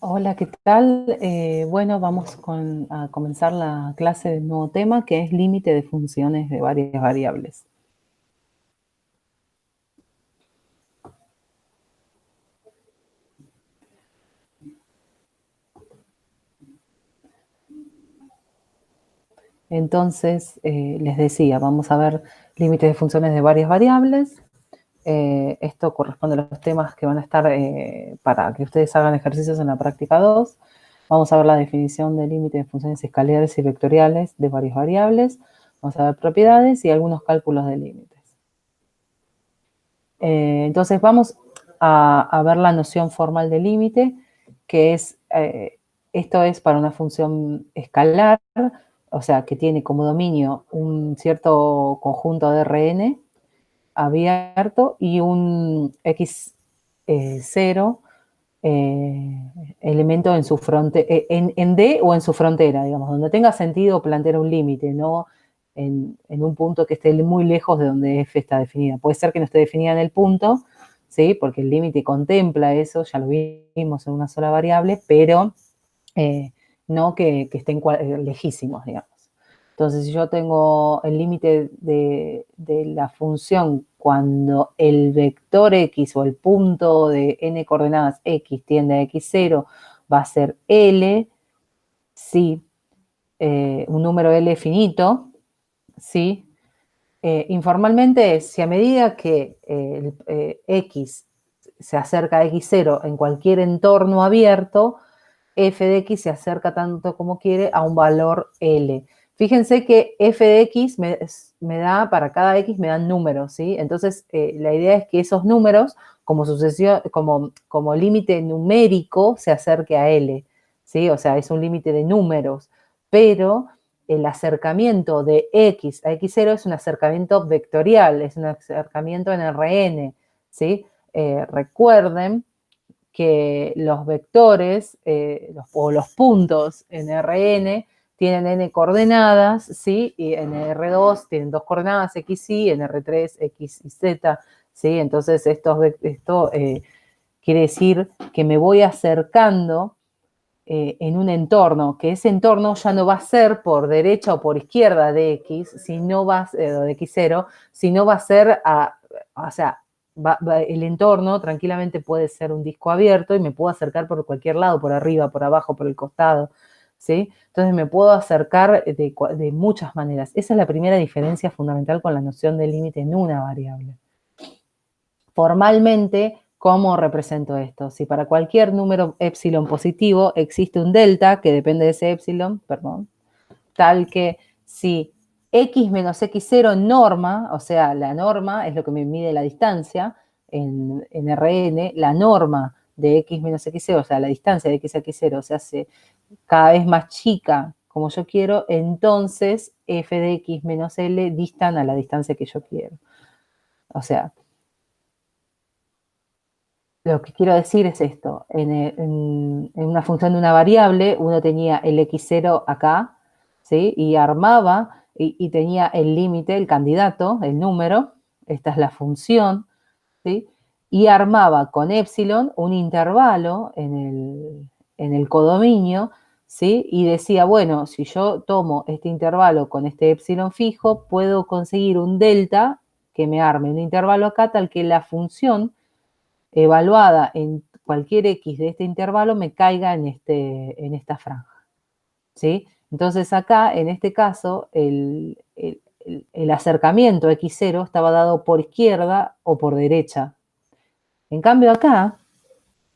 Hola, ¿qué tal? Bueno, vamos a comenzar la clase del nuevo tema, que es límite de funciones de varias variables. Entonces, les decía, vamos a ver límites de funciones de varias variables. Esto corresponde a los temas que van a estar para que ustedes hagan ejercicios en la práctica 2. Vamos a ver la definición de límite de funciones escalares y vectoriales de varias variables. Vamos a ver propiedades y algunos cálculos de límites. Entonces vamos a ver la noción formal de límite, que es, esto es para una función escalar, o sea, que tiene como dominio un cierto conjunto de Rn abierto y un x0 elemento en su en D o en su frontera, digamos, donde tenga sentido plantear un límite, no en un punto que esté muy lejos de donde f está definida. Puede ser que no esté definida en el punto, ¿sí? Porque el límite contempla eso, ya lo vimos en una sola variable, pero no que estén lejísimos, digamos. Entonces, si yo tengo el límite de la función cuando el vector x o el punto de n coordenadas x tiende a x0 va a ser L, si un número L finito, ¿sí? Informalmente es si a medida que x se acerca a x0 en cualquier entorno abierto, f de x se acerca tanto como quiere a un valor L. Fíjense que f de x me da, para cada x me dan números, ¿sí? Entonces, la idea es que esos números, como sucesión, como límite numérico, se acerque a L, ¿sí? O sea, es un límite de números, pero el acercamiento de x a x0 es un acercamiento vectorial, es un acercamiento en Rn, ¿sí? Recuerden que los vectores o los puntos en Rn tienen n coordenadas, ¿sí? Y en R2 tienen dos coordenadas, x, y, en R3, x y z, ¿sí? Entonces esto quiere decir que me voy acercando en un entorno, que ese entorno ya no va a ser por derecha o por izquierda de x, sino de x0, sino va a ser, o sea, el entorno tranquilamente puede ser un disco abierto y me puedo acercar por cualquier lado, por arriba, por abajo, por el costado, ¿sí? Entonces me puedo acercar de muchas maneras. Esa es la primera diferencia fundamental con la noción de límite en una variable. Formalmente, ¿cómo represento esto? Si para cualquier número epsilon positivo existe un delta que depende de ese epsilon, perdón, tal que si x menos x0 norma, o sea, la norma es lo que me mide la distancia en Rn, la norma de x menos x0, o sea, la distancia de x a x0 se hace cada vez más chica como yo quiero, entonces f de x menos L distan a la distancia que yo quiero. O sea, lo que quiero decir es esto, en una función de una variable uno tenía el x0 acá, ¿sí? Y armaba y tenía el límite, el candidato, el número, esta es la función, ¿sí? Y armaba con epsilon un intervalo en el codominio, ¿sí? Y decía, bueno, si yo tomo este intervalo con este epsilon fijo, puedo conseguir un delta que me arme un intervalo acá tal que la función evaluada en cualquier x de este intervalo me caiga en esta franja, ¿sí? Entonces acá, en este caso, el acercamiento a x0 estaba dado por izquierda o por derecha. En cambio acá,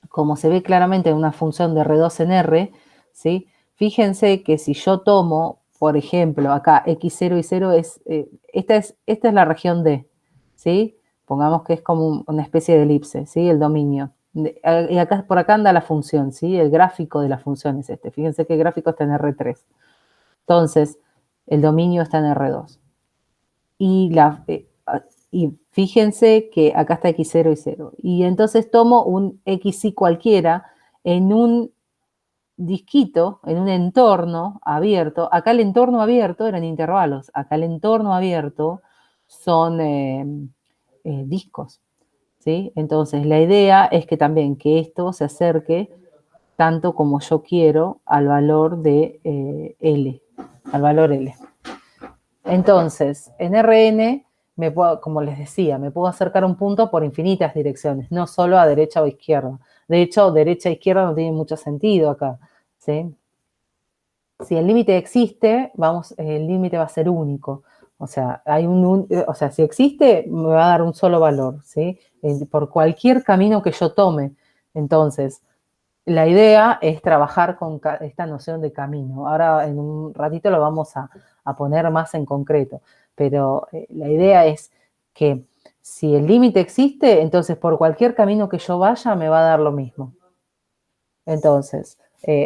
como se ve claramente en una función de R2 en R, ¿sí? Fíjense que si yo tomo, por ejemplo, acá x0 y 0 esta es la región D, ¿sí? Pongamos que es como una especie de elipse, ¿sí? El dominio. Y acá, por acá anda la función, ¿sí? El gráfico de la función es este. Fíjense que el gráfico está en R3. Entonces, el dominio está en R2. Y, y fíjense que acá está x0 y 0. Y entonces tomo un xy cualquiera en un disquito, en un entorno abierto. Acá el entorno abierto eran intervalos. Acá el entorno abierto son discos, ¿sí? Entonces la idea es que también que esto se acerque tanto como yo quiero al valor de L, al valor L. Entonces, en Rn, como les decía, me puedo acercar a un punto por infinitas direcciones, no solo a derecha o izquierda. De hecho, derecha e izquierda no tiene mucho sentido acá, ¿sí? Si el límite existe, el límite va a ser único. O sea, si existe, me va a dar un solo valor, ¿sí? Por cualquier camino que yo tome. Entonces, la idea es trabajar con esta noción de camino. Ahora, en un ratito lo vamos a poner más en concreto. Pero la idea es que si el límite existe, entonces por cualquier camino que yo vaya, me va a dar lo mismo. Entonces,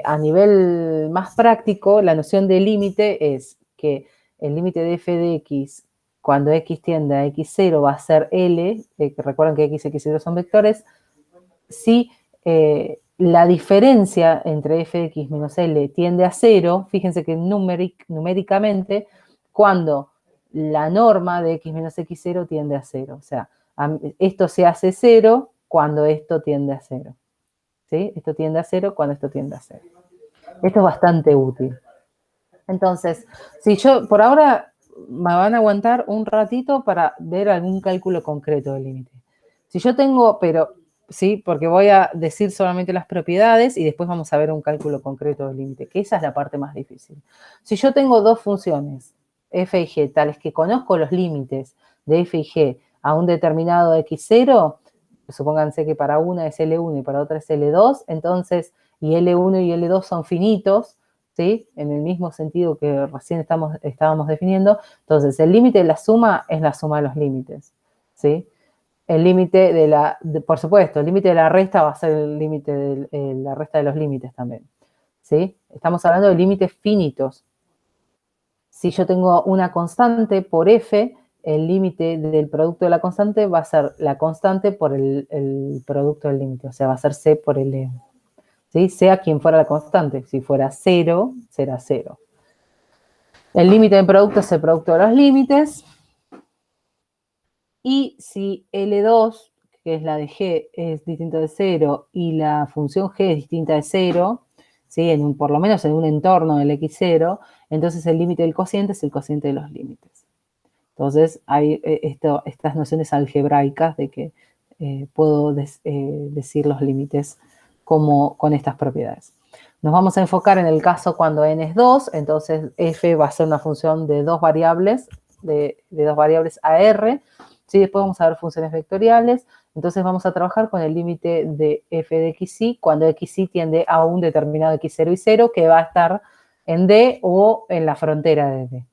a nivel más práctico, la noción de límite es que el límite de f de x, cuando x tiende a x0, va a ser L, recuerden que x y x0 son vectores, si la diferencia entre f de x menos L tiende a 0, fíjense que numéricamente, cuando la norma de x menos x0 tiende a 0. O sea, esto se hace 0 cuando esto tiende a 0. ¿Sí? Esto tiende a 0 cuando esto tiende a 0. Esto es bastante útil. Entonces, si yo, por ahora, me van a aguantar un ratito para ver algún cálculo concreto del límite. Si yo tengo, pero, sí, porque voy a decir solamente las propiedades y después vamos a ver un cálculo concreto del límite, que esa es la parte más difícil. Si yo tengo dos funciones, f y g, tales que conozco los límites de f y g a un determinado x0, supónganse que para una es L1 y para otra es L2, entonces, y L1 y L2 son finitos, ¿sí? En el mismo sentido que recién estábamos definiendo, entonces el límite de la suma es la suma de los límites, ¿sí? El límite por supuesto, el límite de la resta va a ser el límite de la resta de los límites también, ¿sí? Estamos hablando de límites finitos. Si yo tengo una constante por f, el límite del producto de la constante va a ser la constante por el producto del límite, o sea, va a ser c por L1. ¿Sí? Sea quien fuera la constante. Si fuera 0, será 0. El límite del producto es el producto de los límites. Y si L2, que es la de G, es distinto de 0 y la función G es distinta de 0, ¿sí? Por lo menos en un entorno del X0, entonces el límite del cociente es el cociente de los límites. Entonces hay estas nociones algebraicas de que puedo decir los límites con estas propiedades. Nos vamos a enfocar en el caso cuando n es 2, entonces f va a ser una función de dos variables, de dos variables a r. ¿Sí? Después vamos a ver funciones vectoriales, entonces vamos a trabajar con el límite de f de xy cuando xy tiende a un determinado x0 y 0 que va a estar en D o en la frontera de D.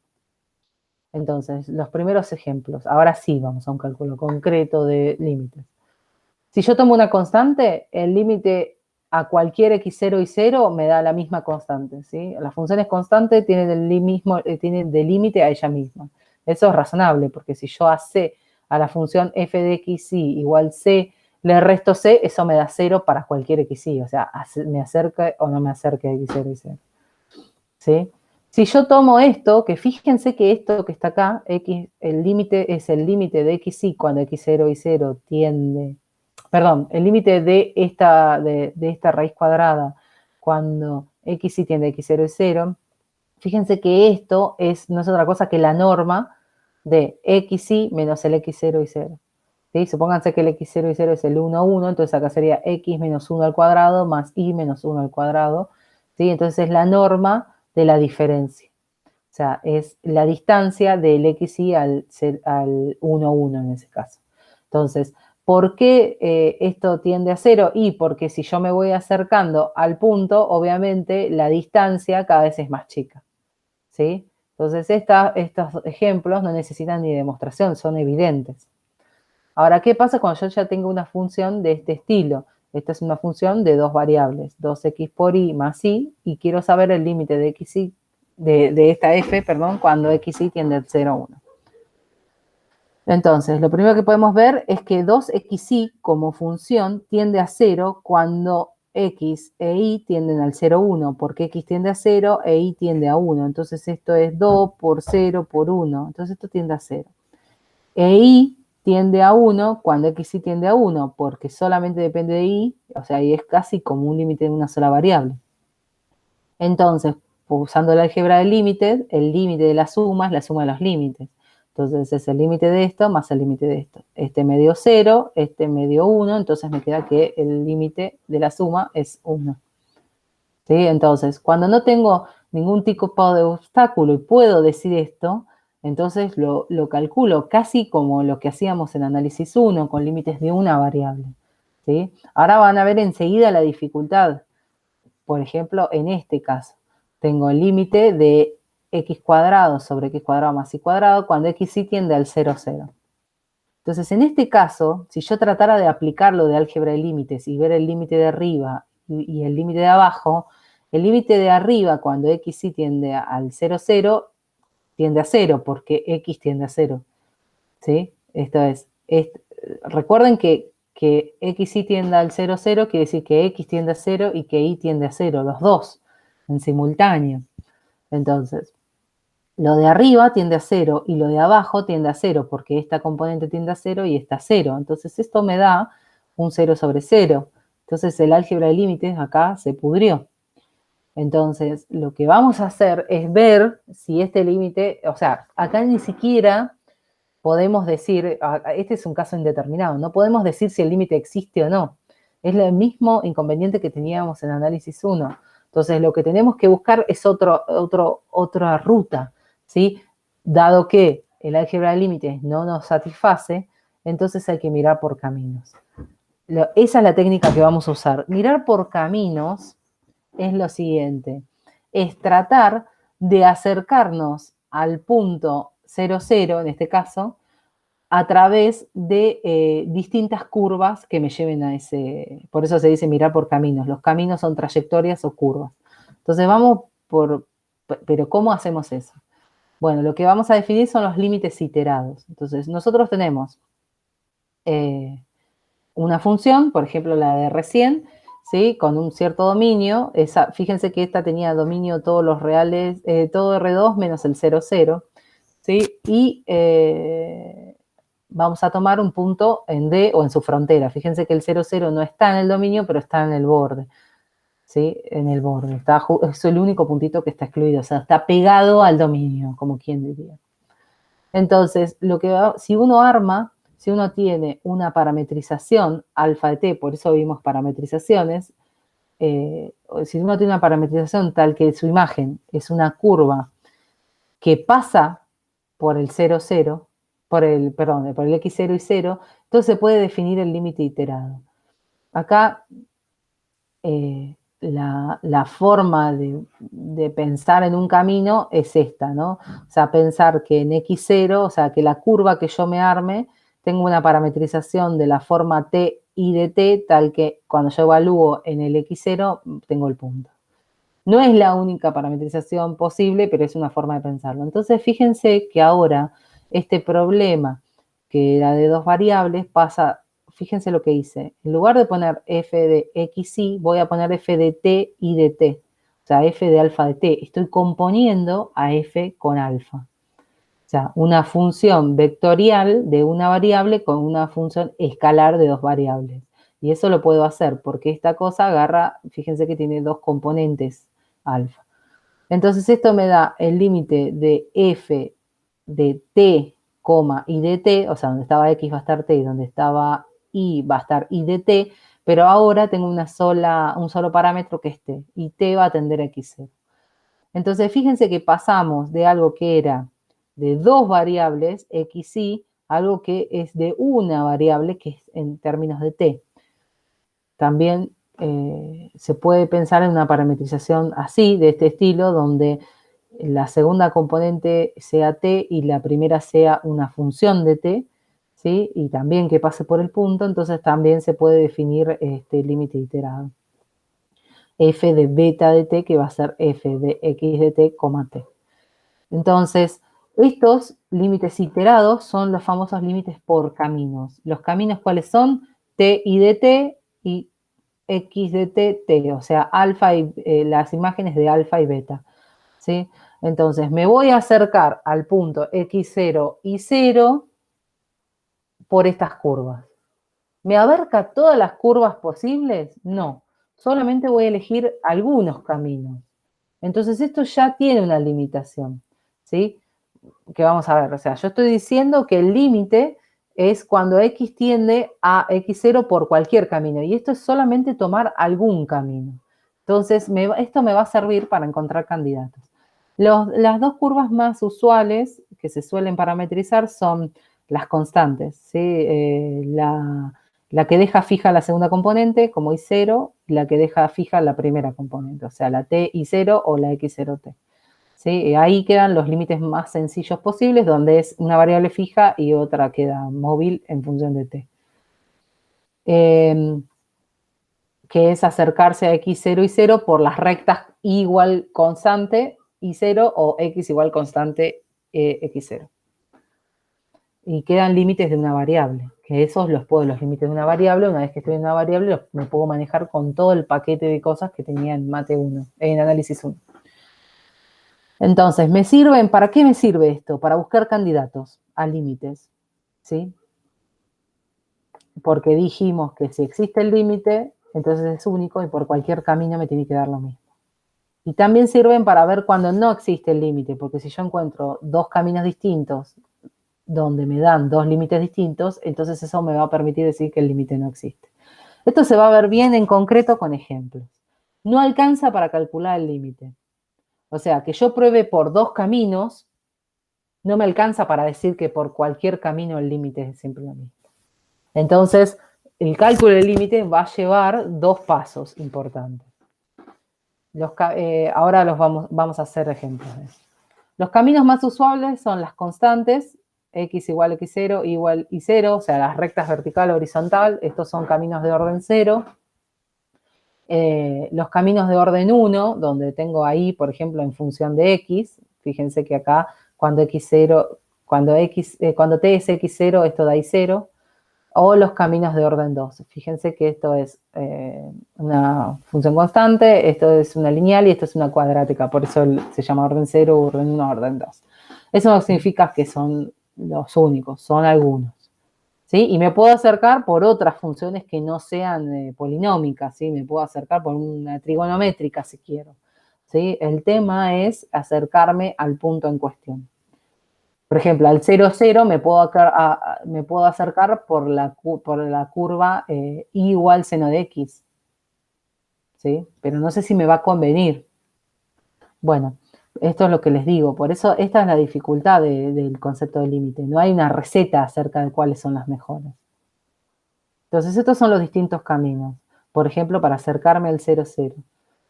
Entonces, los primeros ejemplos. Ahora sí vamos a un cálculo concreto de límites. Si yo tomo una constante, el límite a cualquier x0 y 0 me da la misma constante, ¿sí? Las funciones constantes tienen de límite a ella misma. Eso es razonable, porque si yo a c, a la función f de xy igual c, le resto c, eso me da 0 para cualquier xy. O sea, me acerque o no me acerque a x0 y 0. ¿Sí? Si yo tomo esto, que fíjense que esto que está acá, el límite es el límite de xy cuando x0 y 0 tiende, perdón, el límite de esta raíz cuadrada cuando xy tiende a x0 y 0, fíjense que esto no es otra cosa que la norma de xy menos el x0 y 0. ¿Sí? Supónganse que el x0 y 0 es el 1, 1, entonces acá sería x menos 1 al cuadrado más y menos 1 al cuadrado. ¿Sí? Entonces es la norma de la diferencia. O sea, es la distancia del xy al 1, 1 en ese caso. Entonces, ¿por qué esto tiende a 0? Y porque si yo me voy acercando al punto, obviamente la distancia cada vez es más chica. ¿Sí? Entonces, estos ejemplos no necesitan ni demostración, son evidentes. Ahora, ¿qué pasa cuando yo ya tengo una función de este estilo? Esta es una función de dos variables, 2x por y más y quiero saber el límite de xy, de esta f, perdón, cuando xy tiende al 0 a 1. Entonces, lo primero que podemos ver es que 2xy como función tiende a 0 cuando x e y tienden al 0, 1, porque x tiende a 0 e y tiende a 1. Entonces, esto es 2 por 0 por 1. Entonces, esto tiende a 0. E y tiende a 1 cuando x y tiende a 1, porque solamente depende de y, o sea, y es casi como un límite de una sola variable. Entonces, usando el álgebra de límites, el límite de la suma es la suma de los límites. Entonces es el límite de esto más el límite de esto. Este me dio 0, este me dio 1, entonces me queda que el límite de la suma es 1. ¿Sí? Entonces, cuando no tengo ningún tipo de obstáculo y puedo decir esto, entonces lo calculo casi como lo que hacíamos en análisis 1, con límites de una variable. ¿Sí? Ahora van a ver enseguida la dificultad. Por ejemplo, en este caso, tengo el límite de x cuadrado sobre x cuadrado más y cuadrado cuando x y tiende al 0, 0. Entonces, en este caso, si yo tratara de aplicarlo de álgebra de límites y ver el límite de arriba y el límite de abajo, el límite de arriba cuando x y tiende al 0, 0, tiende a 0 porque x tiende a 0. ¿Sí? Esto es recuerden que x y tiende al 0, 0 quiere decir que x tiende a 0 y que y tiende a 0, los dos, en simultáneo. Entonces, lo de arriba tiende a 0 y lo de abajo tiende a 0, porque esta componente tiende a 0 y esta a 0. Entonces, esto me da un 0 sobre 0. Entonces, el álgebra de límites acá se pudrió. Entonces, lo que vamos a hacer es ver si este límite, o sea, acá ni siquiera podemos decir, este es un caso indeterminado, no podemos decir si el límite existe o no. Es el mismo inconveniente que teníamos en análisis 1. Entonces, lo que tenemos que buscar es otra ruta, ¿sí? Dado que el álgebra de límites no nos satisface, entonces hay que mirar por caminos. Esa es la técnica que vamos a usar. Mirar por caminos es lo siguiente, es tratar de acercarnos al punto 0, 0, en este caso, a través de distintas curvas que me lleven a ese, por eso se dice mirar por caminos, los caminos son trayectorias o curvas. Entonces vamos pero ¿cómo hacemos eso? Bueno, lo que vamos a definir son los límites iterados. Entonces nosotros tenemos una función, por ejemplo la de recién, ¿sí? Con un cierto dominio, fíjense que esta tenía dominio todos los reales, todo R2 menos el 0, 0, ¿sí? Y vamos a tomar un punto en D o en su frontera. Fíjense que el 0, 0 no está en el dominio, pero está en el borde, ¿sí? En el borde, es el único puntito que está excluido, o sea, está pegado al dominio, como quien diría. Entonces, si uno tiene una parametrización alfa de t, por eso vimos parametrizaciones, si uno tiene una parametrización tal que su imagen es una curva que pasa por el 0, 0, por el x0 y 0, entonces se puede definir el límite iterado. Acá la forma de pensar en un camino es esta, ¿no? O sea, pensar que en x0, o sea, que la curva que yo me arme, tengo una parametrización de la forma t y de t, tal que cuando yo evalúo en el x0, tengo el punto. No es la única parametrización posible, pero es una forma de pensarlo. Entonces, fíjense que ahora este problema, que era de dos variables, pasa, fíjense lo que hice. En lugar de poner f de x y, voy a poner f de t y de t. O sea, f de alfa de t. Estoy componiendo a f con alfa. O sea, una función vectorial de una variable con una función escalar de dos variables. Y eso lo puedo hacer porque esta cosa agarra, fíjense que tiene dos componentes alfa. Entonces esto me da el límite de f de t, y de t, o sea, donde estaba x va a estar t y donde estaba y va a estar y de t, pero ahora tengo un solo parámetro que es t, y t va a tender a x0. Entonces fíjense que pasamos de algo que era de dos variables, x y, a algo que es de una variable, que es en términos de t. También se puede pensar en una parametrización así, de este estilo, donde la segunda componente sea t y la primera sea una función de t, ¿sí? Y también que pase por el punto, entonces también se puede definir este límite iterado. F de beta de t, que va a ser f de x de t, t. Entonces, estos límites iterados son los famosos límites por caminos. ¿Los caminos cuáles son? T y de t y x de t, t, o sea, alfa y las imágenes de alfa y beta, ¿sí? Entonces, me voy a acercar al punto x0 y 0 por estas curvas. ¿Me abarca todas las curvas posibles? No, solamente voy a elegir algunos caminos. Entonces esto ya tiene una limitación, ¿sí? Que vamos a ver, o sea, yo estoy diciendo que el límite es cuando x tiende a x0 por cualquier camino, y esto es solamente tomar algún camino. Entonces, esto me va a servir para encontrar candidatos. Las dos curvas más usuales que se suelen parametrizar son las constantes, ¿sí? La que deja fija la segunda componente, como I0, y la que deja fija la primera componente, o sea, la t I0 o la x0t. ¿Sí? Ahí quedan los límites más sencillos posibles, donde es una variable fija y otra queda móvil en función de t. Que es acercarse a x0 y 0 por las rectas y igual constante y0 o x igual constante x0. Y quedan límites de una variable, que esos los límites de una variable, una vez que estoy en una variable, me puedo manejar con todo el paquete de cosas que tenía en Mate 1, en Análisis 1. Entonces, ¿para qué me sirve esto? Para buscar candidatos a límites, ¿sí? Porque dijimos que si existe el límite, entonces es único y por cualquier camino me tiene que dar lo mismo. Y también sirven para ver cuando no existe el límite, porque si yo encuentro dos caminos distintos donde me dan dos límites distintos, entonces eso me va a permitir decir que el límite no existe. Esto se va a ver bien en concreto con ejemplos. No alcanza para calcular el límite. O sea, que yo pruebe por dos caminos, no me alcanza para decir que por cualquier camino el límite es siempre lo mismo. Entonces, el cálculo del límite va a llevar dos pasos importantes. Ahora vamos a hacer ejemplos de eso. Los caminos más usuales son las constantes, x igual x0, y igual y0, o sea, las rectas vertical o horizontal. Estos son caminos de orden 0. Los caminos de orden 1, donde tengo ahí, por ejemplo, en función de x, fíjense que acá cuando t es x0, esto da y0, o los caminos de orden 2. Fíjense que esto es una función constante, esto es una lineal y esto es una cuadrática, por eso se llama orden 0, orden 1, orden 2. Eso no significa que son los únicos, son algunos. ¿Sí? Y me puedo acercar por otras funciones que no sean polinómicas, ¿sí? Me puedo acercar por una trigonométrica si quiero, ¿sí? El tema es acercarme al punto en cuestión. Por ejemplo, al 0, 0 me puedo acercar por la curva y igual seno de x, ¿sí? Pero no sé si me va a convenir. Bueno, esto es lo que les digo. Por eso esta es la dificultad del concepto de límite. No hay una receta acerca de cuáles son las mejores. Entonces, estos son los distintos caminos. Por ejemplo, para acercarme al 0, 0.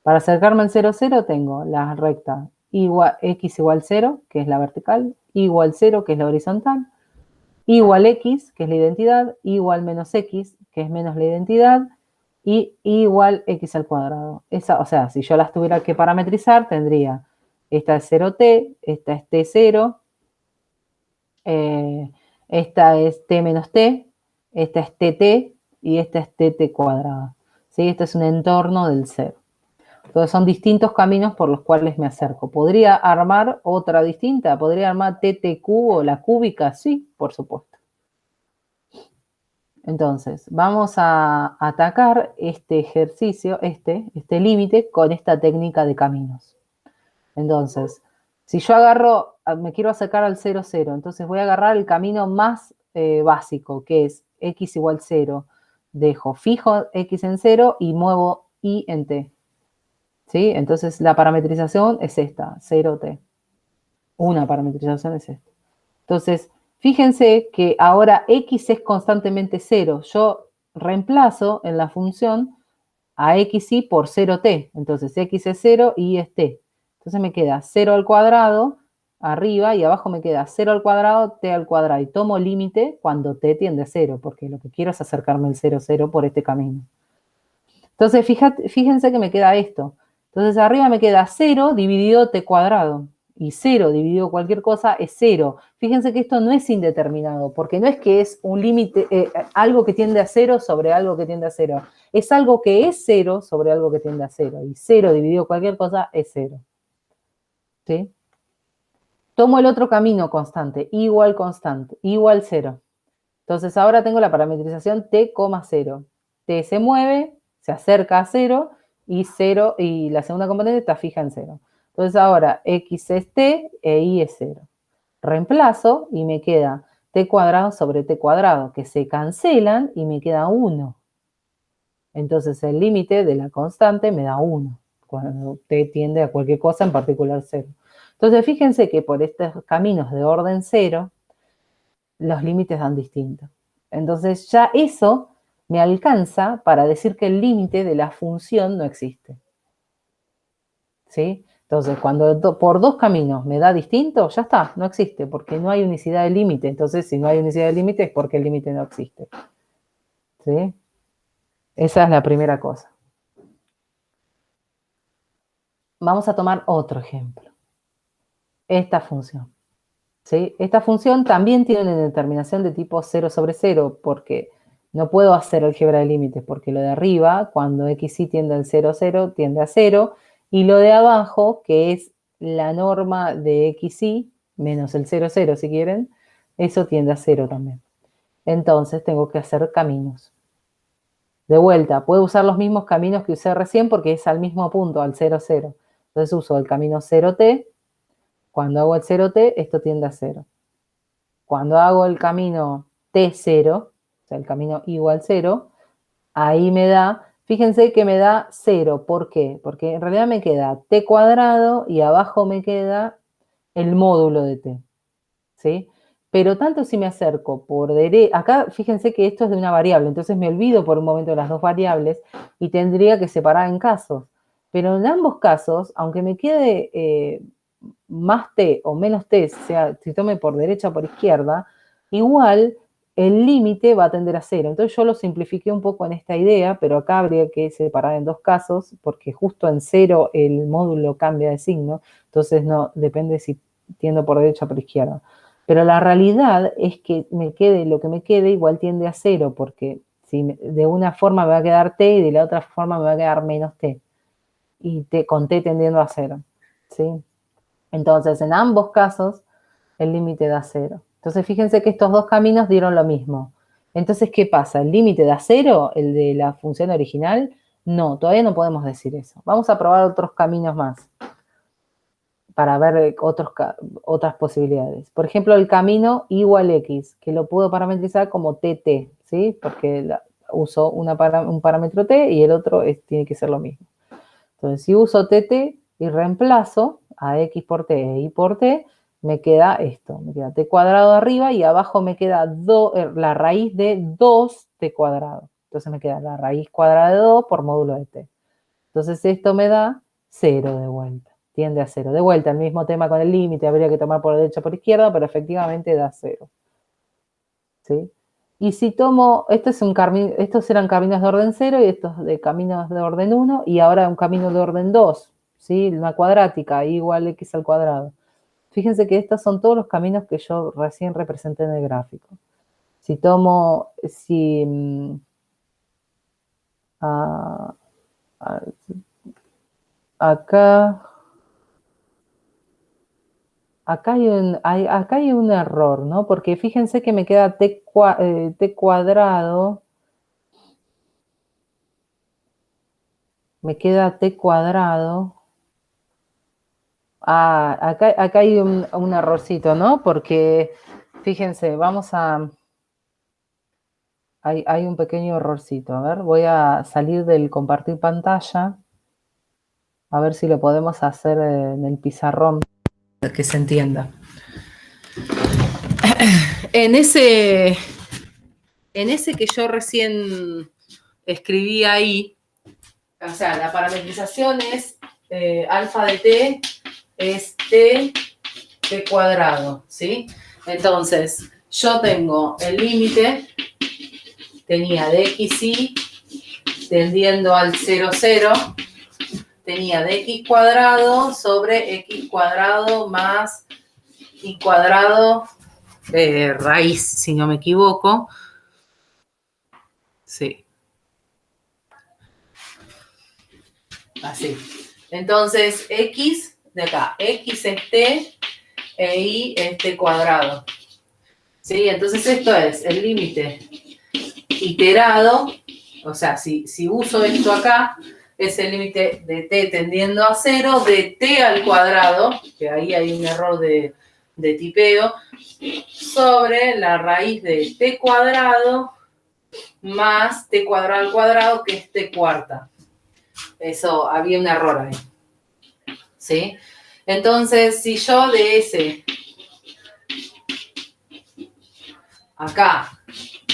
Para acercarme al 0, 0 tengo la recta x igual 0, que es la vertical, igual 0, que es la horizontal, igual x, que es la identidad, igual menos x, que es menos la identidad, y igual x al cuadrado. O sea, si yo las tuviera que parametrizar, tendría esta es 0t, esta es t0, esta es t menos t, esta es tt y esta es tt cuadrada. ¿Sí? Este es un entorno del 0. Entonces son distintos caminos por los cuales me acerco. ¿Podría armar otra distinta? ¿Podría armar ttq o la cúbica? Sí, por supuesto. Entonces, vamos a atacar este ejercicio, este límite, con esta técnica de caminos. Entonces, si yo me quiero acercar al 0, 0, entonces voy a agarrar el camino más básico, que es x igual 0. Dejo fijo x en 0 y muevo y en t. ¿Sí? Entonces, la parametrización es esta, 0t. Una parametrización es esta. Entonces, fíjense que ahora x es constantemente 0. Yo reemplazo en la función a xy por 0t. Entonces, x es 0 y es t. Entonces me queda 0 al cuadrado arriba y abajo me queda 0 al cuadrado, t al cuadrado. Y tomo límite cuando t tiende a 0, porque lo que quiero es acercarme al 0, 0 por este camino. Entonces, fíjense que me queda esto. Entonces, arriba me queda 0 dividido t cuadrado. Y 0 dividido cualquier cosa es 0. Fíjense que esto no es indeterminado, porque no es que es un límite, algo que tiende a 0 sobre algo que tiende a 0. Es algo que es 0 sobre algo que tiende a 0. Y 0 dividido cualquier cosa es 0. ¿Sí? Tomo el otro camino constante, igual 0. Entonces ahora tengo la parametrización t, 0. T se mueve, se acerca a 0 y 0, y la segunda componente está fija en 0. Entonces ahora x es t e y es 0. Reemplazo y me queda t cuadrado sobre t cuadrado, que se cancelan y me queda 1. Entonces el límite de la constante me da 1, cuando t tiende a cualquier cosa, en particular 0. Entonces fíjense que por estos caminos de orden 0, los límites dan distintos. Entonces ya eso me alcanza para decir que el límite de la función no existe. ¿Sí? Entonces, cuando por dos caminos me da distinto, ya está, no existe, porque no hay unicidad de límite. Entonces, si no hay unicidad de límite es porque el límite no existe. ¿Sí? Esa es la primera cosa. Vamos a tomar otro ejemplo. Esta función. ¿Sí? Esta función también tiene una determinación de tipo 0 sobre 0, porque no puedo hacer álgebra de límites, porque lo de arriba, cuando xy tiende al 0, 0, tiende a 0, y lo de abajo, que es la norma de xy, menos el 0, 0 si quieren, eso tiende a 0 también. Entonces tengo que hacer caminos. De vuelta, puedo usar los mismos caminos que usé recién porque es al mismo punto, al 0, 0. Entonces uso el camino 0t. Cuando hago el 0t, esto tiende a 0. Cuando hago el camino T0, o sea, el camino igual 0, ahí me da, fíjense que me da 0. ¿Por qué? Porque en realidad me queda T cuadrado y abajo me queda el módulo de T. ¿Sí? Pero tanto si me acerco por derecha, acá fíjense que esto es de una variable, entonces me olvido por un momento de las dos variables y tendría que separar en casos. Pero en ambos casos, aunque me quede más t o menos t, sea si tome por derecha o por izquierda, igual el límite va a tender a 0. Entonces yo lo simplifiqué un poco en esta idea, pero acá habría que separar en dos casos, porque justo en 0 el módulo cambia de signo, entonces no depende si tiendo por derecha o por izquierda. Pero la realidad es que me quede lo que me quede, igual tiende a 0, porque si de una forma me va a quedar t y de la otra forma me va a quedar menos t. Y con t tendiendo a 0. ¿Sí? Entonces, en ambos casos, el límite da 0. Entonces, fíjense que estos dos caminos dieron lo mismo. Entonces, ¿qué pasa? ¿El límite da 0, el de la función original? No, todavía no podemos decir eso. Vamos a probar otros caminos más para ver otras posibilidades. Por ejemplo, el camino igual x, que lo puedo parametrizar como tt, ¿sí? Porque uso un parámetro t y el otro tiene que ser lo mismo. Entonces, si uso tt y reemplazo a x por t e y por t, me queda esto, me queda t cuadrado arriba y abajo me queda la raíz de 2t cuadrado. Entonces me queda la raíz cuadrada de 2 por módulo de t. Entonces esto me da 0 de vuelta, tiende a 0. De vuelta, el mismo tema con el límite, habría que tomar por derecha o por izquierda, pero efectivamente da 0. ¿Sí? Y si tomo, estos eran caminos de orden 0 y estos de caminos de orden 1, y ahora un camino de orden 2, ¿sí? Una cuadrática, igual x al cuadrado. Fíjense que estos son todos los caminos que yo recién representé en el gráfico. Si tomo, acá acá hay un error, ¿no? Porque fíjense que me queda t cuadrado, me queda t cuadrado. Acá hay un errorcito, ¿no? Porque, fíjense, hay un pequeño errorcito. A ver, voy a salir del compartir pantalla, a ver si lo podemos hacer en el pizarrón, que se entienda. En ese que yo recién escribí ahí, o sea, la parametrización es alfa de t es t cuadrado, ¿sí? Entonces, yo tengo el límite, tenía de xy tendiendo al 0, 0, tenía de x cuadrado sobre x cuadrado más y cuadrado raíz, si no me equivoco. Sí. Así. Entonces, x de acá, x es t e y es t cuadrado. ¿Sí? Entonces esto es el límite iterado, o sea, si uso esto acá, es el límite de t tendiendo a 0 de t al cuadrado, que ahí hay un error de tipeo, sobre la raíz de t cuadrado más t cuadrado al cuadrado, que es t cuarta. Eso, había un error ahí. ¿Sí? Entonces, si yo de ese acá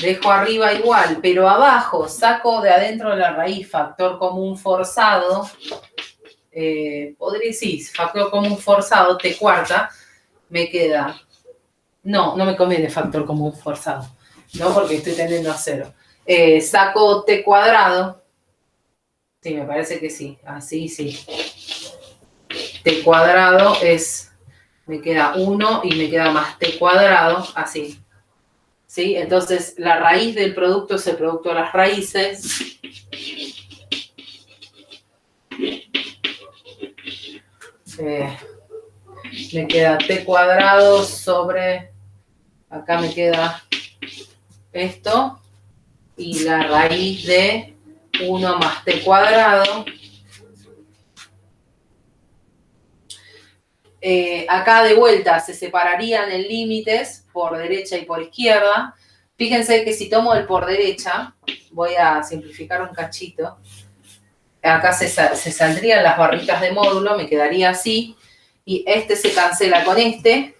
dejo arriba igual, pero abajo saco de adentro de la raíz factor común forzado, podría decir, factor común forzado, t cuarta, me queda... No, no me conviene factor común forzado, no, porque estoy tendiendo a 0. Saco t cuadrado, sí, me parece que sí, así sí. T cuadrado es, me queda 1 y me queda más t cuadrado, así. ¿Sí? Entonces, la raíz del producto es el producto de las raíces. Me queda t cuadrado sobre, acá me queda esto, y la raíz de 1 más t cuadrado. Acá de vuelta se separarían en límites por derecha y por izquierda. Fíjense que si tomo el por derecha, voy a simplificar un cachito. Acá se saldrían las barritas de módulo, me quedaría así. Y este se cancela con este,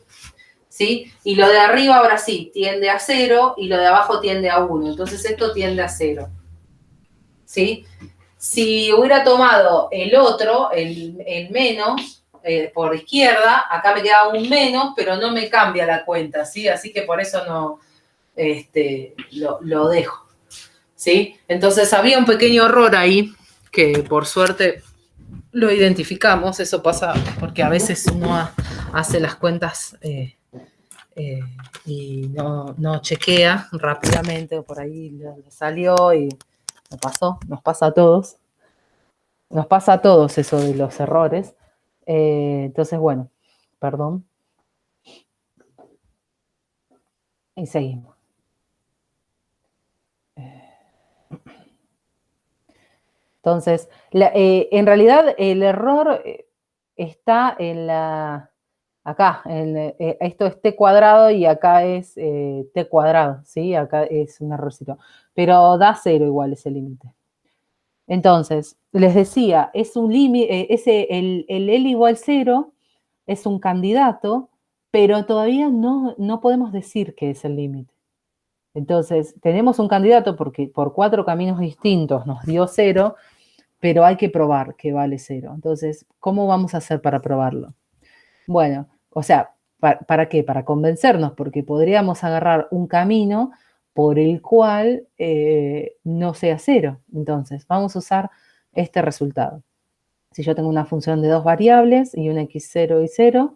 ¿sí? Y lo de arriba ahora sí, tiende a 0 y lo de abajo tiende a 1. Entonces esto tiende a 0, ¿sí? Si hubiera tomado el otro, el menos, por izquierda, acá me queda un menos, pero no me cambia la cuenta, ¿sí? Así que por eso no lo dejo, ¿sí? Entonces había un pequeño error ahí, que por suerte lo identificamos. Eso pasa porque a veces uno hace las cuentas y no chequea rápidamente, o por ahí le salió y nos pasa a todos. Nos pasa a todos eso de los errores. Entonces, bueno, perdón. Y seguimos. Entonces, en realidad el error está en la... Acá, esto es t cuadrado y acá es t cuadrado, ¿sí? Acá es un errorcito. Pero da 0 igual ese límite. Entonces, les decía, es un límite, el L igual 0 es un candidato, pero todavía no podemos decir que es el límite. Entonces, tenemos un candidato porque por 4 caminos distintos nos dio 0, pero hay que probar que vale 0. Entonces, ¿cómo vamos a hacer para probarlo? Bueno, o sea, ¿para qué? Para convencernos, porque podríamos agarrar un camino por el cual no sea 0. Entonces, vamos a usar este resultado. Si yo tengo una función de 2 variables y un x0 y 0,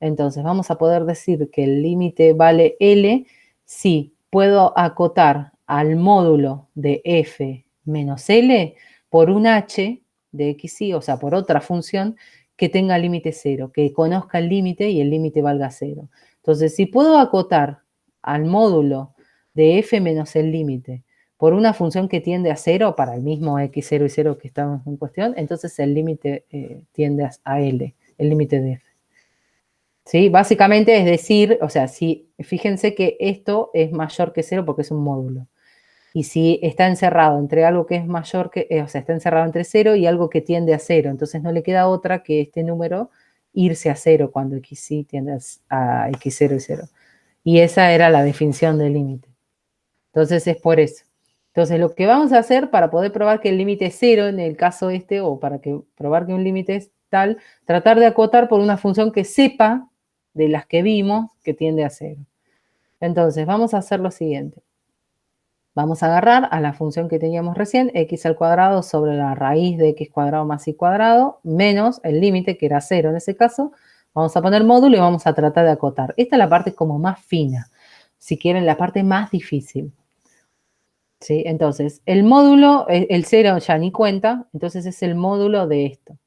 entonces vamos a poder decir que el límite vale L si puedo acotar al módulo de f menos L por un h de xy, o sea, por otra función que tenga límite 0, que conozca el límite y el límite valga 0. Entonces, si puedo acotar al módulo de f menos el límite por una función que tiende a 0 para el mismo x0 y 0 que estamos en cuestión, entonces el límite tiende a L, el límite de f. ¿Sí? Básicamente es decir, o sea, si fíjense que esto es mayor que 0 porque es un módulo. Y si está encerrado entre algo que es mayor que, o sea, está encerrado entre 0 y algo que tiende a 0, entonces no le queda otra que este número irse a 0 cuando xy tiende a x0 y 0. Y esa era la definición del límite. Entonces es por eso. Entonces lo que vamos a hacer para poder probar que el límite es 0 en el caso este, o para probar que un límite es tal, tratar de acotar por una función que sepa de las que vimos que tiende a 0. Entonces vamos a hacer lo siguiente. Vamos a agarrar a la función que teníamos recién, x al cuadrado sobre la raíz de x cuadrado más y cuadrado, menos el límite, que era 0 en ese caso. Vamos a poner módulo y vamos a tratar de acotar. Esta es la parte como más fina, si quieren, la parte más difícil. ¿Sí? Entonces, el módulo, el 0 ya ni cuenta, entonces es el módulo de esto.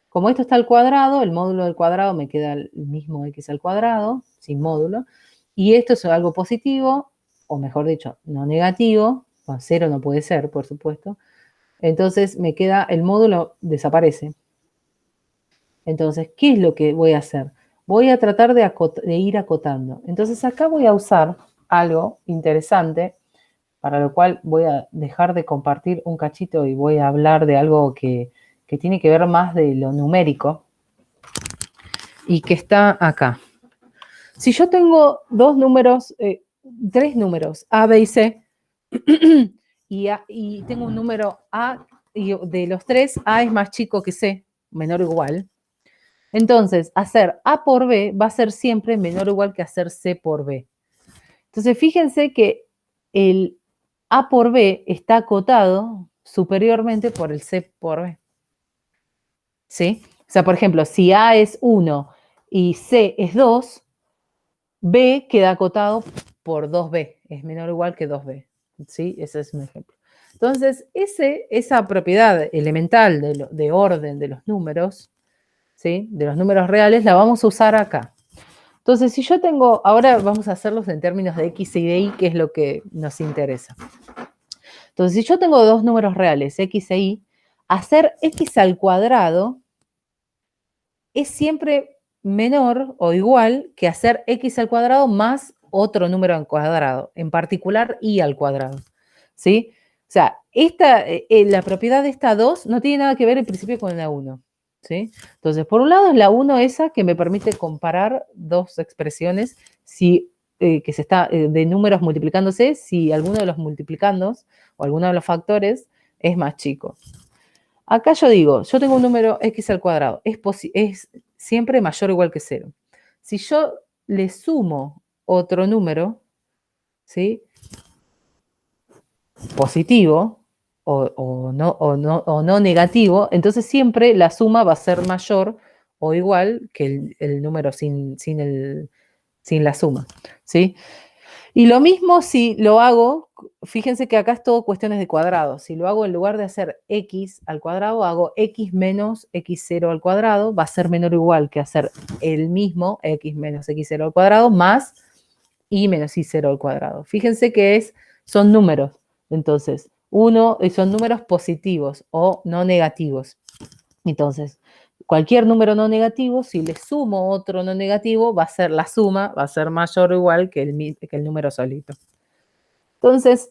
Como esto está al cuadrado, el módulo del cuadrado me queda el mismo x al cuadrado, sin módulo, Y esto es algo positivo, o mejor dicho, no negativo, con 0 no puede ser, por supuesto. Entonces me queda, el módulo desaparece. Entonces, ¿qué es lo que voy a hacer? Voy a tratar de ir acotando. Entonces acá voy a usar algo interesante, para lo cual voy a dejar de compartir un cachito y voy a hablar de algo que tiene que ver más de lo numérico y que está acá. Si yo tengo dos números, tres números, A, B y C, y tengo un número A, y de los tres, A es más chico que C, menor o igual. Entonces, hacer A por B va a ser siempre menor o igual que hacer C por B. Entonces, fíjense que el A por B está acotado superiormente por el C por B. ¿Sí? O sea, por ejemplo, si A es 1 y C es 2, B queda acotado por 2B, es menor o igual que 2B. ¿Sí? Ese es un ejemplo. Entonces, esa propiedad elemental de orden de los números, ¿sí? De los números reales, la vamos a usar acá. Entonces, si yo tengo, ahora vamos a hacerlos en términos de X y de Y, que es lo que nos interesa. Entonces, si yo tengo dos números reales, X e Y, hacer X al cuadrado es siempre menor o igual que hacer X al cuadrado más otro número al cuadrado, en particular Y al cuadrado, ¿sí? O sea, la propiedad de esta 2 no tiene nada que ver en principio con la 1, ¿sí? Entonces, por un lado es la 1 esa que me permite comparar dos expresiones que se está de números multiplicándose, si alguno de los multiplicandos o alguno de los factores es más chico. Acá yo digo, yo tengo un número x al cuadrado, es siempre mayor o igual que 0. Si yo le sumo otro número, ¿sí? Positivo o no negativo, entonces siempre la suma va a ser mayor o igual que el número sin la suma, ¿sí? Y lo mismo si lo hago, fíjense que acá es todo cuestiones de cuadrados. Si lo hago en lugar de hacer x al cuadrado, hago x menos x0 al cuadrado, va a ser menor o igual que hacer el mismo x menos x0 al cuadrado más y menos y0 al cuadrado. Fíjense que son números. Entonces, son números positivos o no negativos. Entonces, cualquier número no negativo, si le sumo otro no negativo, va a ser la suma, va a ser mayor o igual que el número solito. Entonces,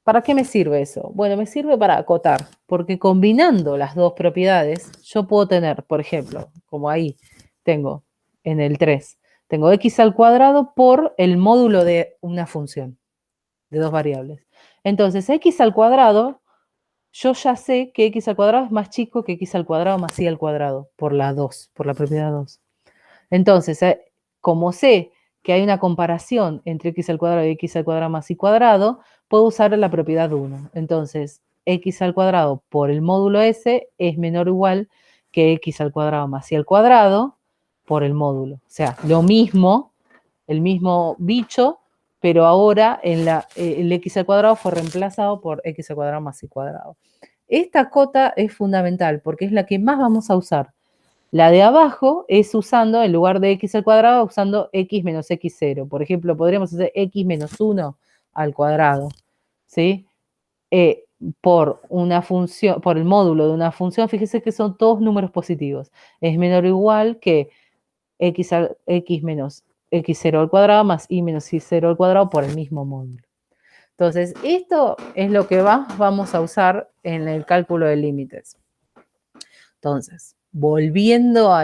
¿para qué me sirve eso? Bueno, me sirve para acotar, porque combinando las dos propiedades, yo puedo tener, por ejemplo, como ahí tengo en el 3, tengo x al cuadrado por el módulo de una función, de dos variables. Entonces, x al cuadrado, yo ya sé que x al cuadrado es más chico que x al cuadrado más y al cuadrado, por la 2, por la propiedad 2. Entonces, como sé que hay una comparación entre x al cuadrado y x al cuadrado más y cuadrado, puedo usar la propiedad 1. Entonces, x al cuadrado por el módulo s es menor o igual que x al cuadrado más y al cuadrado por el módulo. O sea, lo mismo, el mismo bicho, pero ahora el x al cuadrado fue reemplazado por x al cuadrado más y cuadrado. Esta cota es fundamental porque es la que más vamos a usar. La de abajo es usando, en lugar de x al cuadrado, usando x menos x0. Por ejemplo, podríamos hacer x menos 1 al cuadrado, ¿sí? Por una función, por el módulo de una función, fíjese que son todos números positivos. Es menor o igual que x menos x0 al cuadrado más y menos y0 al cuadrado por el mismo módulo. Entonces, esto es lo que vamos a usar en el cálculo de límites. Entonces, volviendo a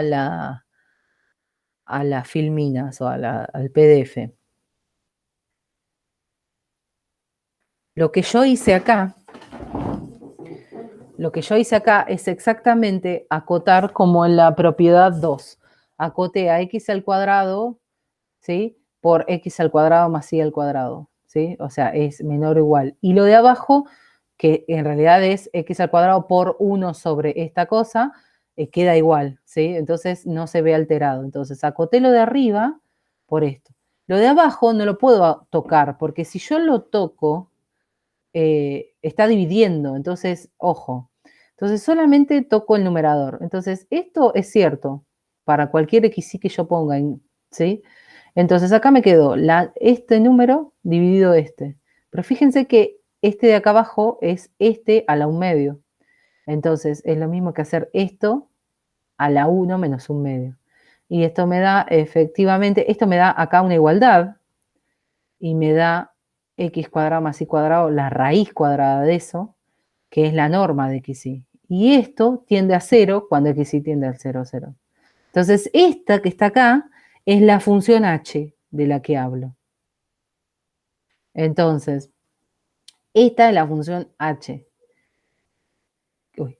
las filminas o al PDF. Lo que yo hice acá es exactamente acotar como en la propiedad 2. Acoté a x al cuadrado, ¿sí? Por x al cuadrado más y al cuadrado, ¿sí? O sea, es menor o igual. Y lo de abajo, que en realidad es x al cuadrado por 1 sobre esta cosa, queda igual, ¿sí? Entonces no se ve alterado. Entonces acoté lo de arriba por esto. Lo de abajo no lo puedo tocar, porque si yo lo toco, está dividiendo. Entonces, ojo. Entonces solamente toco el numerador. Entonces, esto es cierto para cualquier x que yo ponga, ¿sí? Entonces acá me quedó este número dividido este. Pero fíjense que este de acá abajo es este a la 1/2. Entonces es lo mismo que hacer esto a la 1 menos 1/2. Y esto me da efectivamente, esto me da acá una igualdad y me da x cuadrado más y cuadrado, la raíz cuadrada de eso, que es la norma de xy. Y esto tiende a 0 cuando xy tiende al 0, 0. Entonces esta que está acá es la función h de la que hablo. Entonces, esta es la función h. Uy.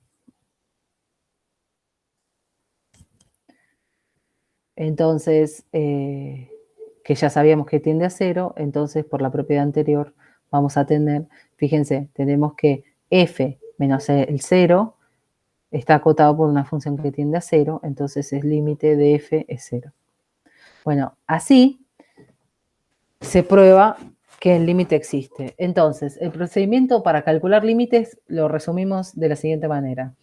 Entonces, que ya sabíamos que tiende a 0, entonces por la propiedad anterior vamos a tener, fíjense, tenemos que f menos el 0 está acotado por una función que tiende a 0, entonces el límite de f es 0. Bueno, así se prueba que el límite existe. Entonces, el procedimiento para calcular límites lo resumimos de la siguiente manera.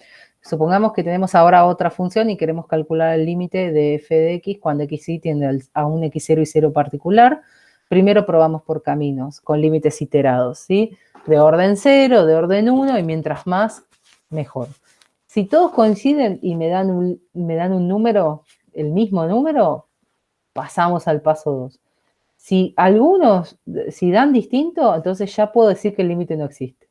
Supongamos que tenemos ahora otra función y queremos calcular el límite de f de x cuando xy tiende a un x0 y 0 particular. Primero probamos por caminos, con límites iterados, ¿sí? De orden 0, de orden 1, y mientras más, mejor. Si todos coinciden y me dan un número, el mismo número, pasamos al paso 2. Si dan distinto, entonces ya puedo decir que el límite no existe.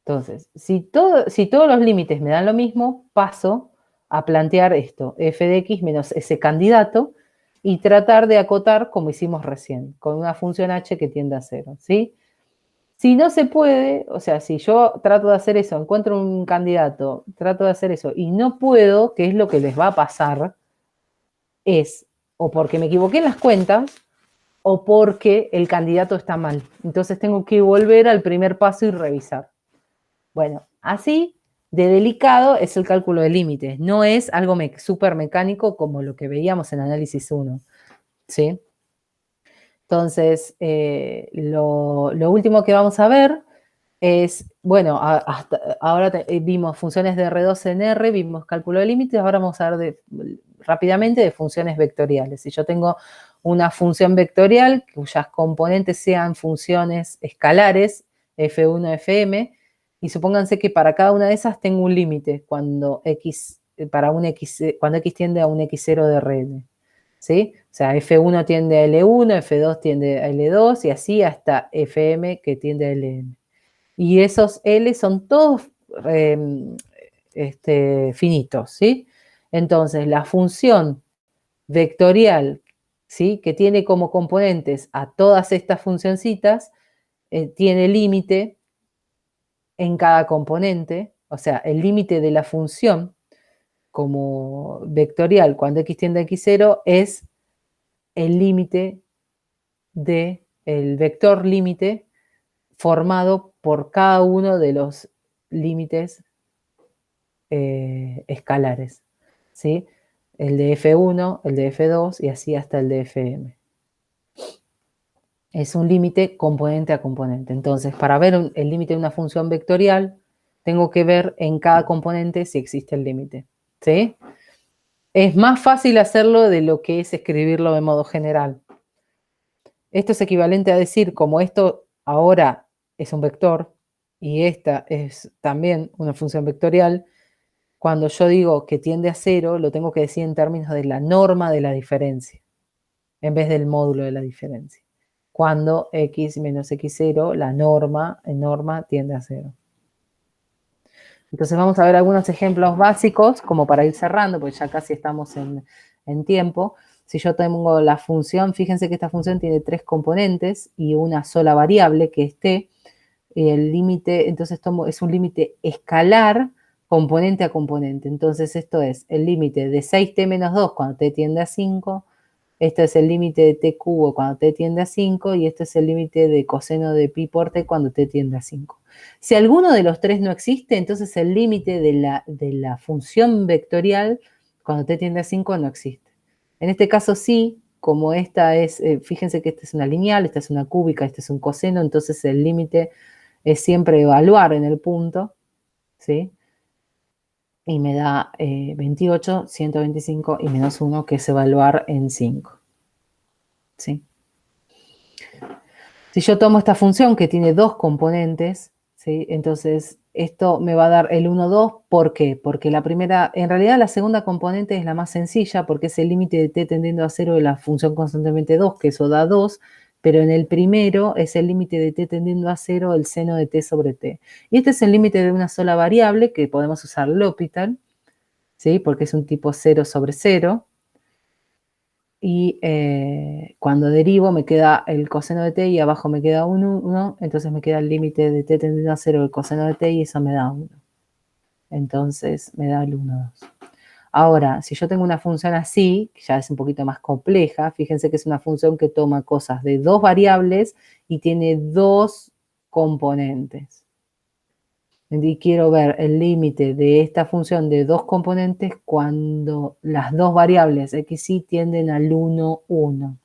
Entonces, si todos los límites me dan lo mismo, paso a plantear esto, f de x menos ese candidato, y tratar de acotar como hicimos recién, con una función h que tiende a 0, ¿sí? Si no se puede, o sea, si yo trato de hacer eso, encuentro un candidato, trato de hacer eso, y no puedo, ¿qué es lo que les va a pasar? Es, o porque me equivoqué en las cuentas, o porque el candidato está mal. Entonces tengo que volver al primer paso y revisar. Bueno, así de delicado es el cálculo de límites. No es algo súper mecánico como lo que veíamos en análisis 1. ¿Sí? Entonces, lo último que vamos a ver es, bueno, hasta ahora vimos funciones de R2 en R, vimos cálculo de límites, ahora vamos a ver rápidamente de funciones vectoriales. Si yo tengo una función vectorial cuyas componentes sean funciones escalares, f1, fm, y supónganse que para cada una de esas tengo un límite cuando cuando x tiende a un x0 de Rn. ¿Sí? O sea, f1 tiende a L1, f2 tiende a L2 y así hasta fm que tiende a Ln. Y esos L son todos finitos, ¿sí? Entonces, la función vectorial, ¿sí? Que tiene como componentes a todas estas funcioncitas, tiene límite en cada componente, o sea, el límite de la función como vectorial cuando x tiende a x0 es el límite del vector límite formado por cada uno de los límites escalares, ¿sí? El de F1, el de F2 y así hasta el de Fm. Es un límite componente a componente. Entonces, para ver el límite de una función vectorial, tengo que ver en cada componente si existe el límite, ¿sí? Es más fácil hacerlo de lo que es escribirlo de modo general. Esto es equivalente a decir, como esto ahora es un vector y esta es también una función vectorial, cuando yo digo que tiende a 0, lo tengo que decir en términos de la norma de la diferencia, en vez del módulo de la diferencia. Cuando x menos x0, la norma tiende a 0. Entonces vamos a ver algunos ejemplos básicos, como para ir cerrando, porque ya casi estamos en tiempo. Si yo tengo la función, fíjense que esta función tiene 3 componentes y una sola variable, que es t, y el límite, entonces es un límite escalar componente a componente. Entonces esto es el límite de 6t menos 2 cuando t tiende a 5, este es el límite de t cubo cuando t tiende a 5 y este es el límite de coseno de pi por t cuando t tiende a 5. Si alguno de los tres no existe, entonces el límite de la función vectorial cuando t tiende a 5 no existe. En este caso sí, como esta es, fíjense que esta es una lineal, esta es una cúbica, este es un coseno, entonces el límite es siempre evaluar en el punto, ¿sí? Y me da 28, 125 y menos 1, que es evaluar en 5. ¿sí? Si yo tomo esta función que tiene dos componentes, ¿sí? Entonces esto me va a dar el 1, 2, ¿por qué? Porque la primera, en realidad la segunda componente es la más sencilla porque es el límite de t tendiendo a 0 de la función constantemente 2, que eso da 2, pero en el primero es el límite de t tendiendo a 0 el seno de t sobre t. Y este es el límite de una sola variable que podemos usar L'Hopital, ¿sí? Porque es un tipo 0 sobre 0. Y cuando derivo me queda el coseno de t y abajo me queda 1, entonces me queda el límite de t tendiendo a 0 el coseno de t y eso me da 1. Entonces me da el 1, 2. Ahora, si yo tengo una función así, que ya es un poquito más compleja, fíjense que es una función que toma cosas de dos variables y tiene dos componentes. Y quiero ver el límite de esta función de dos componentes cuando las dos variables x y tienden al 1, 1.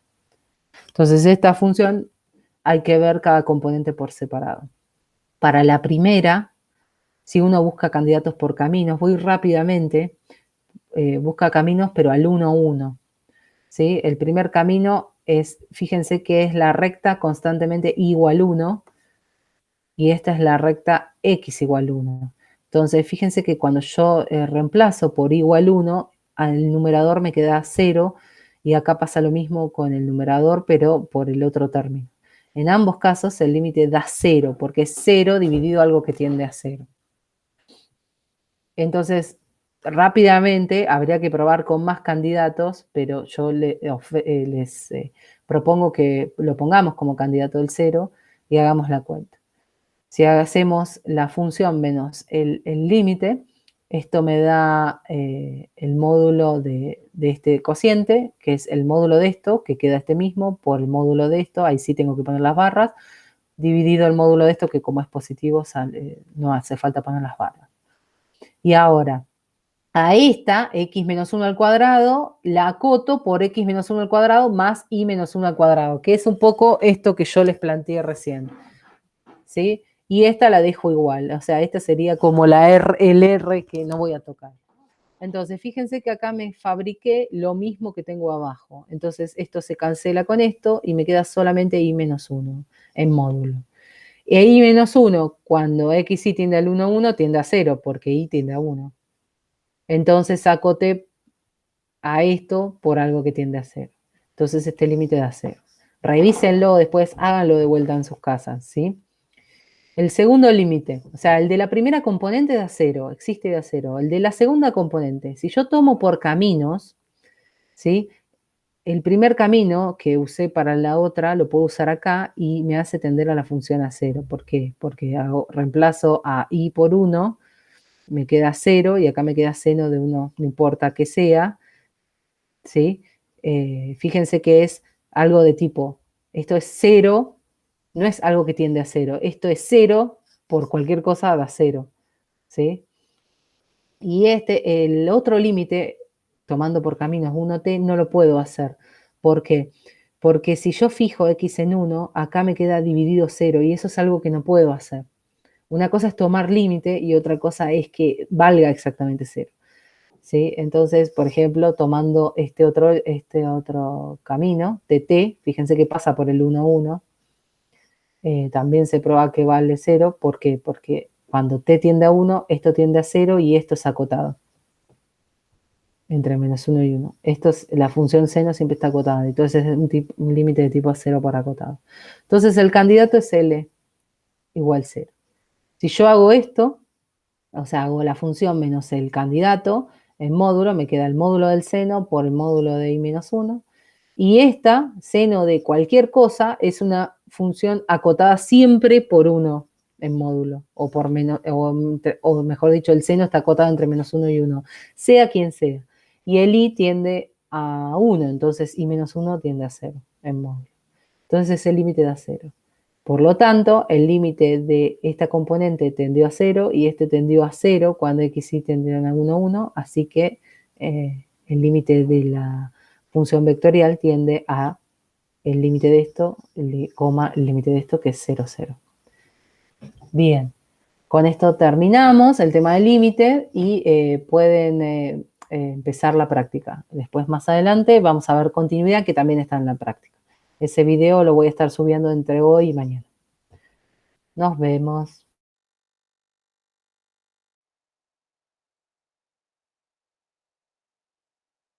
Entonces, esta función hay que ver cada componente por separado. Para la primera, si uno busca candidatos por caminos, voy rápidamente, busca caminos, pero al 1, 1. ¿Sí? El primer camino es, fíjense que es la recta constantemente igual 1, y esta es la recta x igual 1. Entonces, fíjense que cuando yo reemplazo por igual 1, al numerador me queda 0, y acá pasa lo mismo con el numerador, pero por el otro término. En ambos casos el límite da 0, porque es 0 dividido algo que tiende a 0. Entonces, rápidamente habría que probar con más candidatos, pero yo les propongo que lo pongamos como candidato del 0 y hagamos la cuenta. Si hacemos la función menos el límite, esto me da el módulo de este cociente, que es el módulo de esto, que queda este mismo, por el módulo de esto, ahí sí tengo que poner las barras, dividido el módulo de esto, que como es positivo, no hace falta poner las barras. Y ahora, a esta, x menos 1 al cuadrado, la acoto por x menos 1 al cuadrado más y menos 1 al cuadrado, que es un poco esto que yo les planteé recién, ¿sí? Y esta la dejo igual, o sea, esta sería como el R que no voy a tocar. Entonces, fíjense que acá me fabriqué lo mismo que tengo abajo. Entonces, esto se cancela con esto y me queda solamente i menos 1 en módulo. Y i menos 1, cuando x y tiende al 1, 1, tiende a 0, porque i tiende a 1. Entonces, acoté a esto por algo que tiende a 0. Entonces, este límite da 0. Revísenlo, después háganlo de vuelta en sus casas, ¿sí? El segundo límite, o sea, el de la primera componente da 0, existe de 0. El de la segunda componente, si yo tomo por caminos, ¿sí? El primer camino que usé para la otra lo puedo usar acá y me hace tender a la función a 0. ¿Por qué? Porque reemplazo a i por 1, me queda 0 y acá me queda seno de 1, no importa que sea, ¿sí? Fíjense que es algo de tipo, esto es 0, no es algo que tiende a 0, esto es 0, por cualquier cosa da 0, ¿sí? Y el otro límite, tomando por caminos 1t, no lo puedo hacer. ¿Por qué? Porque si yo fijo x en 1, acá me queda dividido 0, y eso es algo que no puedo hacer. Una cosa es tomar límite y otra cosa es que valga exactamente 0. ¿Sí? Entonces, por ejemplo, tomando este otro camino de t, fíjense que pasa por el 1, 1, también se prueba que vale 0. ¿Por qué? Porque cuando t tiende a 1, esto tiende a 0 y esto es acotado entre menos 1 y 1. La función seno siempre está acotada, entonces es un límite de tipo 0 por acotado. Entonces el candidato es L igual 0. Si yo hago esto, o sea, hago la función menos el candidato, en módulo me queda el módulo del seno por el módulo de i menos 1, y esta, seno de cualquier cosa, es una función acotada siempre por 1 en módulo, o por menos, o mejor dicho, el seno está acotado entre menos 1 y 1, sea quien sea. Y el i tiende a 1, entonces i menos 1 tiende a 0 en módulo. Entonces el límite da 0. Por lo tanto, el límite de esta componente tendió a 0 y este tendió a 0 cuando x y tendieron a 1, 1, así que el límite de la función vectorial tiende a el límite de esto, el límite de esto que es 0, 0. Bien, con esto terminamos el tema del límite y pueden empezar la práctica. Después, más adelante, vamos a ver continuidad que también está en la práctica. Ese video lo voy a estar subiendo entre hoy y mañana. Nos vemos.